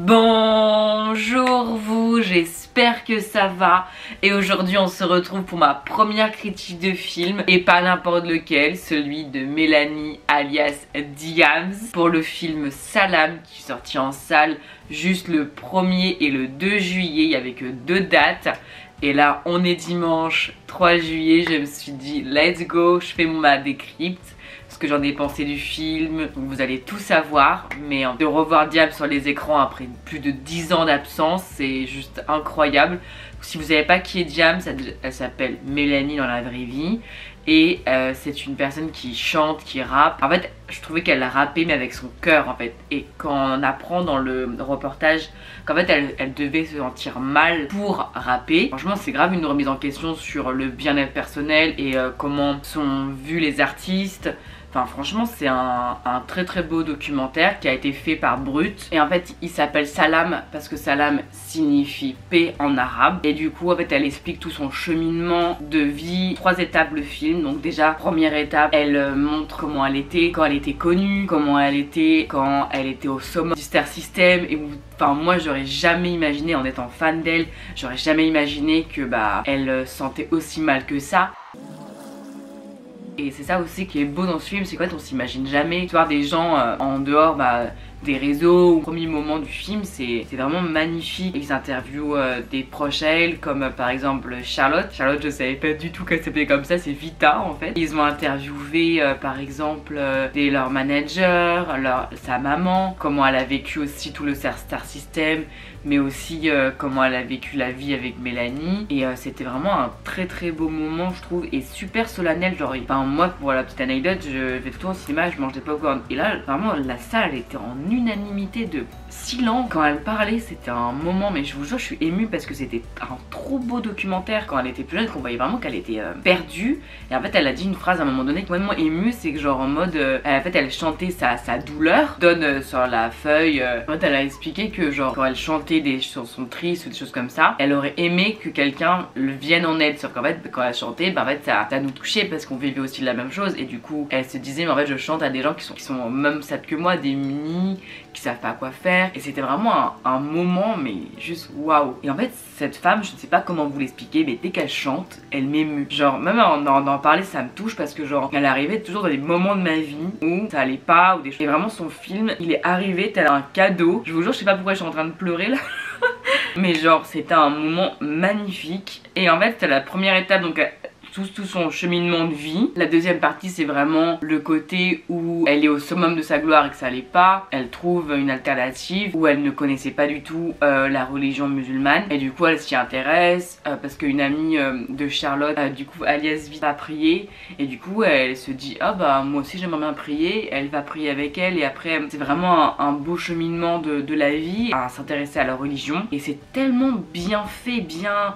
Bonjour vous, j'espère que ça va et aujourd'hui on se retrouve pour ma première critique de film et pas n'importe lequel, celui de Mélanie alias Diams pour le film Salam qui est sorti en salle juste le 1er et le 2 juillet, il n'y avait que 2 dates. Et là on est dimanche 3 juillet, je me suis dit let's go, je fais ma décrypte. Ce que j'en ai pensé du film, donc vous allez tout savoir, mais de revoir Diams sur les écrans après plus de 10 ans d'absence, c'est juste incroyable. Si vous savez pas qui est Diams, elle s'appelle Mélanie dans la vraie vie et c'est une personne qui chante, qui rappe. En fait, je trouvais qu'elle rappait mais avec son cœur en fait. Et quand on apprend dans le reportage qu'en fait elle devait se sentir mal pour rapper, franchement c'est grave une remise en question sur le bien-être personnel et comment sont vus les artistes. Enfin franchement c'est un très beau documentaire qui a été fait par Brut. Et en fait il s'appelle Salam parce que Salam signifie paix en arabe. Et du coup en fait elle explique tout son cheminement de vie. 3 étapes le film. Donc déjà première étape, elle montre comment elle était quand elle était connue, comment elle était quand elle était au sommet du Star System. Et enfin moi j'aurais jamais imaginé, en étant fan d'elle, j'aurais jamais imaginé que elle sentait aussi mal que ça. Et c'est ça aussi qui est beau dans ce film, c'est qu'on s'imagine jamais voir des gens en dehors des réseaux. Au premier moment du film, c'est vraiment magnifique. Ils interviewent des proches à elle, comme par exemple Charlotte. Charlotte, je savais pas du tout qu'elle s'appelait comme ça, c'est Vita en fait. Ils ont interviewé par exemple leur manager, sa maman, comment elle a vécu aussi tout le Star System, mais aussi comment elle a vécu la vie avec Mélanie. Et c'était vraiment un très beau moment je trouve, et super solennel. Genre, enfin moi pour la petite anecdote, je vais tout le temps au cinéma, je mange des popcorn et là vraiment la salle était en unanimité de silence quand elle parlait. C'était un moment, mais je vous jure je suis émue parce que c'était un trop beau documentaire. Quand elle était plus jeune, qu'on voyait vraiment qu'elle était perdue, et en fait elle a dit une phrase à un moment donné qui m'a vraiment émue, c'est que genre en mode en fait elle chantait sa douleur, donne sur la feuille. En fait elle a expliqué que genre quand elle chantait des chansons tristes ou des choses comme ça, elle aurait aimé que quelqu'un le vienne en aide. Sauf qu'en fait quand elle chantait, en fait ça nous touchait parce qu'on vivait aussi la même chose. Et du coup elle se disait mais en fait je chante à des gens qui sont même sad que moi, démunis, qui savent pas quoi faire. Et c'était vraiment un moment mais juste waouh. Et en fait cette femme, je ne sais pas comment vous l'expliquer, mais dès qu'elle chante elle m'émue. Genre même d'en parler ça me touche parce que genre elle arrivait toujours dans des moments de ma vie où ça allait pas ou des choses. Et vraiment son film il est arrivé tel un cadeau. Je vous jure je sais pas pourquoi je suis en train de pleurer là. Mais genre c'était un moment magnifique. Et en fait c'est la première étape, donc tout son cheminement de vie. La deuxième partie c'est vraiment le côté où elle est au summum de sa gloire et que ça allait pas. Elle trouve une alternative où elle ne connaissait pas du tout la religion musulmane et du coup elle s'y intéresse parce qu'une amie de Charlotte du coup alias Vita va prier et du coup elle se dit ah moi aussi j'aimerais bien prier. Elle va prier avec elle et après c'est vraiment un beau cheminement de la vie à s'intéresser à la religion. Et c'est tellement bien fait, bien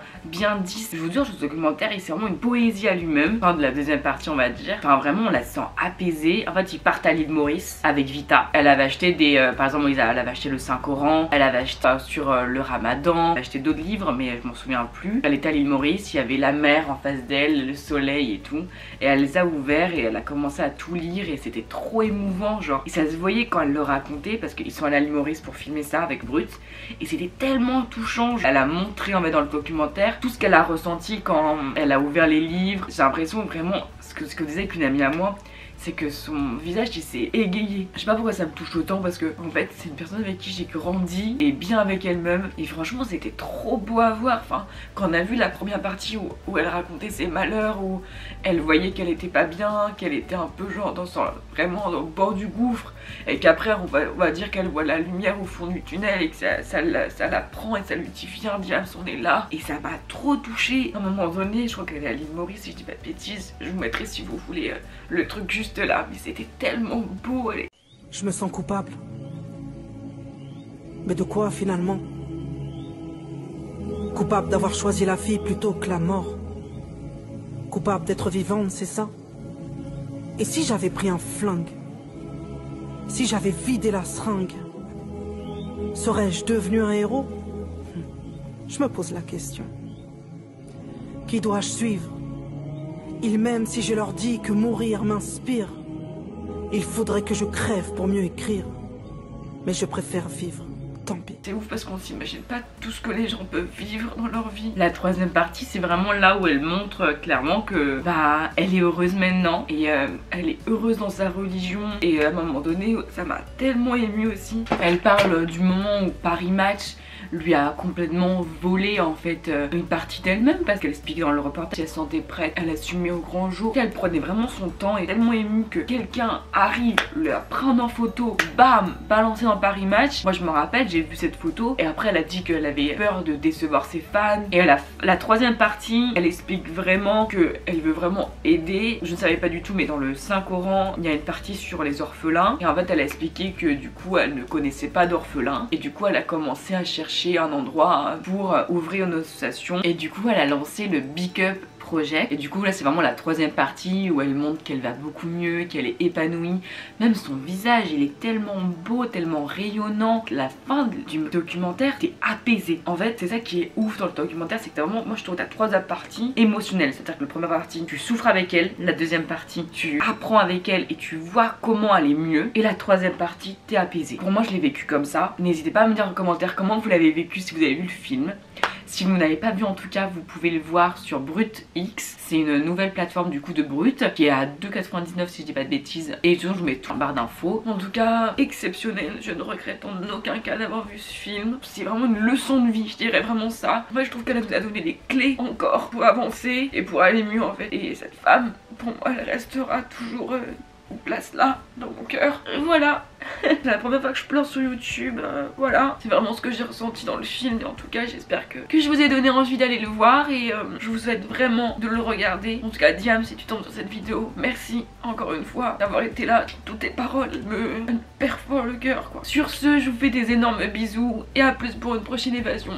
dit. Je vous jure ce documentaire c'est vraiment une poésie à lui-même. Fin de la deuxième partie on va dire, enfin vraiment on la sent apaisée. En fait ils partent à l'île Maurice avec Vita. Elle avait acheté des par exemple elle avait acheté le Saint-Coran, elle avait acheté sur le Ramadan, elle avait acheté d'autres livres mais je m'en souviens plus. Elle était à l'île Maurice, il y avait la mer en face d'elle, le soleil et tout, et elle les a ouverts et elle a commencé à tout lire et c'était trop émouvant genre. Et ça se voyait quand elle le racontait parce qu'ils sont allés à l'île Maurice pour filmer ça avec Brut et c'était tellement touchant. Elle a montré en fait dans le documentaire tout ce qu'elle a ressenti quand elle a ouvert les livres. J'ai l'impression vraiment, ce que disait qu'une amie à moi, c'est que son visage il s'est égayé. Je sais pas pourquoi ça me touche autant parce que en fait c'est une personne avec qui j'ai grandi et bien avec elle-même. Et franchement c'était trop beau à voir. Enfin quand on a vu la première partie où elle racontait ses malheurs, où elle voyait qu'elle était pas bien, qu'elle était un peu genre vraiment au bord du gouffre, et qu'après on va dire qu'elle voit la lumière au fond du tunnel et que ça la prend et ça lui dit viens Diams on est là. Et ça m'a trop touchée. À un moment donné je crois qu'elle est à l'île Maurice si je dis pas de bêtises, je vous mettrai si vous voulez le truc juste là, mais c'était tellement beau. Je me sens coupable. Mais de quoi finalement? Coupable d'avoir choisi la vie plutôt que la mort. Coupable d'être vivante, c'est ça? Et si j'avais pris un flingue? Si j'avais vidé la seringue? Serais-je devenu un héros? Je me pose la question. Qui dois-je suivre? Ils m'aiment si je leur dis que mourir m'inspire. Il faudrait que je crève pour mieux écrire. Mais je préfère vivre. tant pis. C'est ouf parce qu'on s'imagine pas tout ce que les gens peuvent vivre dans leur vie. La troisième partie, c'est vraiment là où elle montre clairement que bah elle est heureuse maintenant et elle est heureuse dans sa religion. Et à un moment donné, ça m'a tellement émue aussi. Elle parle du moment où Paris Match lui a complètement volé en fait une partie d'elle-même, parce qu'elle explique dans le reportage qu'elle se sentait prête à l'assumer au grand jour. Elle prenait vraiment son temps et tellement émue que quelqu'un arrive, la prendre en photo, bam, balancer dans Paris Match. Moi je me rappelle, j'ai vu cette photo et après elle a dit qu'elle avait peur de décevoir ses fans. Et la troisième partie, elle explique vraiment qu'elle veut vraiment aider. Je ne savais pas du tout, mais dans le Saint-Coran, il y a une partie sur les orphelins et en fait elle a expliqué que du coup elle ne connaissait pas d'orphelins et du coup elle a commencé à chercher un endroit pour ouvrir une association et du coup elle a lancé le Big Up Project. Et du coup là c'est vraiment la troisième partie où elle montre qu'elle va beaucoup mieux, qu'elle est épanouie. Même son visage il est tellement beau, tellement rayonnant. La fin du documentaire, t'es apaisé. En fait c'est ça qui est ouf dans le documentaire, c'est que vraiment, moi je trouve que t'as trois parties émotionnelles. C'est-à-dire que la première partie tu souffres avec elle, la deuxième partie tu apprends avec elle et tu vois comment aller mieux, et la troisième partie t'es apaisé. Pour moi je l'ai vécu comme ça. N'hésitez pas à me dire en commentaire comment vous l'avez vécu si vous avez vu le film. Si vous n'avez pas vu en tout cas, vous pouvez le voir sur BrutX. C'est une nouvelle plateforme du coup de Brut qui est à 2,99 si je dis pas de bêtises. Et toujours je vous mets tout en barre d'infos. En tout cas, exceptionnel. Je ne regrette en aucun cas d'avoir vu ce film. C'est vraiment une leçon de vie, je dirais vraiment ça. Moi je trouve qu'elle nous a donné des clés encore pour avancer et pour aller mieux en fait. Et cette femme, pour moi, elle restera toujours une place là dans mon cœur. Voilà. C'est la première fois que je pleure sur YouTube, voilà. C'est vraiment ce que j'ai ressenti dans le film et en tout cas j'espère que je vous ai donné envie d'aller le voir et je vous souhaite vraiment de le regarder. En tout cas Diam, si tu tombes sur cette vidéo, merci encore une fois d'avoir été là. Toutes tes paroles me perforent le cœur quoi. Sur ce, je vous fais des énormes bisous et à plus pour une prochaine évasion.